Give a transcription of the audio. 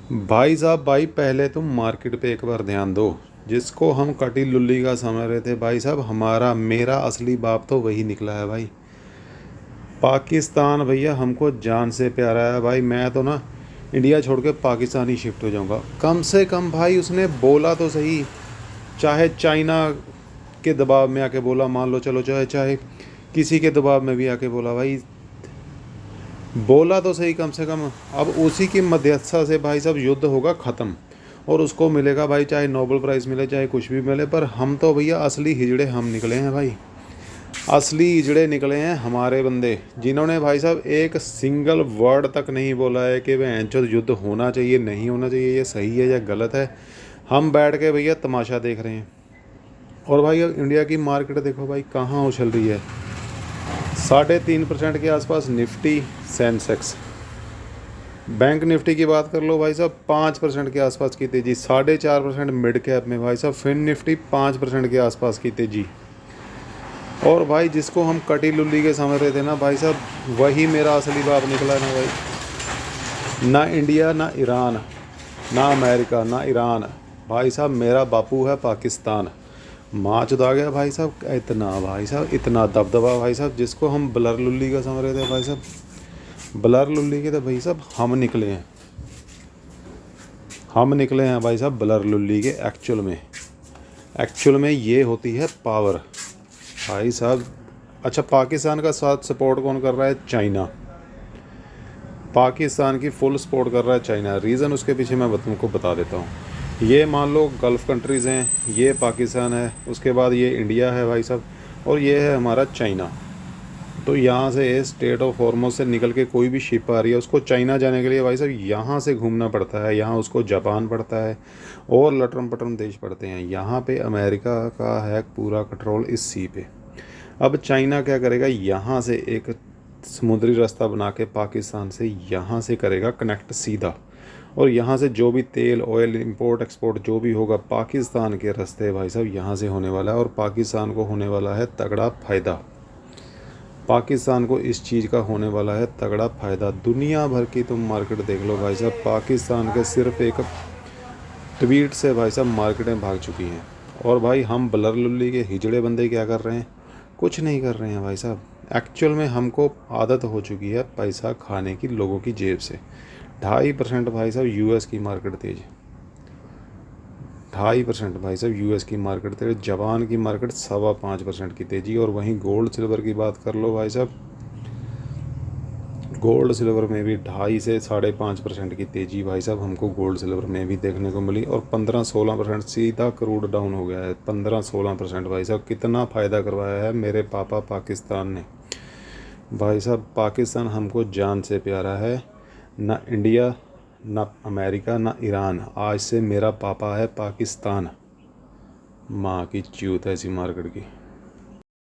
भाई साहब, भाई पहले तुम मार्केट पे एक बार ध्यान दो। जिसको हम कटी लुल्ली का समझ रहे थे भाई साहब, हमारा मेरा असली बाप तो वही निकला है भाई। पाकिस्तान भैया हमको जान से प्यारा है भाई। मैं तो ना इंडिया छोड़ के पाकिस्तान ही शिफ्ट हो जाऊंगा कम से कम। भाई उसने बोला तो सही, चाहे चाइना के दबाव में आके बोला, मान लो चलो, चाहे चाहे किसी के दबाव में भी आके बोला भाई, बोला तो सही कम से कम। अब उसी की मध्यस्थता से भाई साहब युद्ध होगा ख़त्म, और उसको मिलेगा भाई, चाहे नोबेल प्राइज़ मिले चाहे कुछ भी मिले। पर हम तो भैया असली हिजड़े हम निकले हैं भाई। असली हिजड़े निकले हैं हमारे बंदे, जिन्होंने भाई साहब एक सिंगल वर्ड तक नहीं बोला है कि वह जो युद्ध होना चाहिए नहीं होना चाहिए, ये सही है या गलत है। हम बैठ के भैया तमाशा देख रहे हैं। और भाई अब इंडिया की मार्केट देखो भाई कहाँ उछल रही है। 3.5% के आसपास निफ्टी, सेंसेक्स। बैंक निफ्टी की बात कर लो भाई साहब, 5% के आसपास की तेज़ी। 4.5% मिड कैप में भाई साहब फिन निफ्टी 5% के आसपास की तेज़ी। और भाई जिसको हम कटी लुल्ली के समझ रहे थे ना भाई साहब, वही मेरा असली बाप निकला ना भाई। ना इंडिया, ना ईरान, ना अमेरिका, ना ईरान। भाई साहब मेरा बापू है पाकिस्तान। माँ चुदा गया भाई साहब, इतना भाई साहब, इतना दबदबा भाई साहब। जिसको हम ब्लर लुल्ली का समझ रहे थे भाई साहब, ब्लर लुल्ली के तो भाई साहब हम निकले हैं। हम निकले हैं भाई साहब ब्लर लुल्ली के। एक्चुअल में ये होती है पावर भाई साहब। अच्छा, पाकिस्तान का साथ सपोर्ट कौन कर रहा है? चाइना। पाकिस्तान की फुल सपोर्ट कर रहा है चाइना। रीज़न उसके पीछे मैं तुमको बता देता हूँ। ये मान लो गल्फ़ कंट्रीज़ हैं, ये पाकिस्तान है, उसके बाद ये इंडिया है भाई साहब, और ये है हमारा चाइना। तो यहाँ से स्टेट ऑफ हॉर्मोज से निकल के कोई भी शिप आ रही है, उसको चाइना जाने के लिए भाई साहब यहाँ से घूमना पड़ता है, यहाँ उसको जापान पड़ता है और लटरम पटरम देश पड़ते हैं। यहाँ पे अमेरिका का है पूरा कंट्रोल इस सी पे। अब चाइना क्या करेगा, यहाँ से एक समुद्री रास्ता बना के पाकिस्तान से यहाँ से करेगा कनेक्ट सीधा, और यहाँ से जो भी तेल ऑयल इंपोर्ट एक्सपोर्ट जो भी होगा पाकिस्तान के रास्ते भाई साहब यहाँ से होने वाला है। और पाकिस्तान को होने वाला है तगड़ा फ़ायदा। पाकिस्तान को इस चीज़ का होने वाला है तगड़ा फ़ायदा। दुनिया भर की तुम मार्केट देख लो भाई साहब, पाकिस्तान के सिर्फ एक ट्वीट से भाई साहब मार्केटें भाग चुकी हैं। और भाई हम ब्लर लुल्ली के हिजड़े बंदे क्या कर रहे हैं? कुछ नहीं कर रहे हैं भाई साहब। एक्चुअल में हमको आदत हो चुकी है पैसा खाने की लोगों की जेब से। 2.5% भाई साहब यूएस की मार्केट तेज। 2.5% भाई साहब यूएस की मार्केट तेज। जापान की मार्केट 5.25% की तेज़ी। और वहीं गोल्ड सिल्वर की बात कर लो भाई साहब, गोल्ड सिल्वर में भी 2.5 से 5.5% की तेज़ी भाई साहब हमको गोल्ड सिल्वर में भी देखने को मिली। और 15-16% सीधा क्रूड डाउन हो गया है। 15-16% भाई साहब कितना फ़ायदा करवाया है मेरे पापा पाकिस्तान ने। भाई साहब पाकिस्तान हमको जान से प्यारा है। ना इंडिया, ना अमेरिका, ना ईरान। आज से मेरा पापा है पाकिस्तान। माँ की चूत है ऐसी मार्केट की।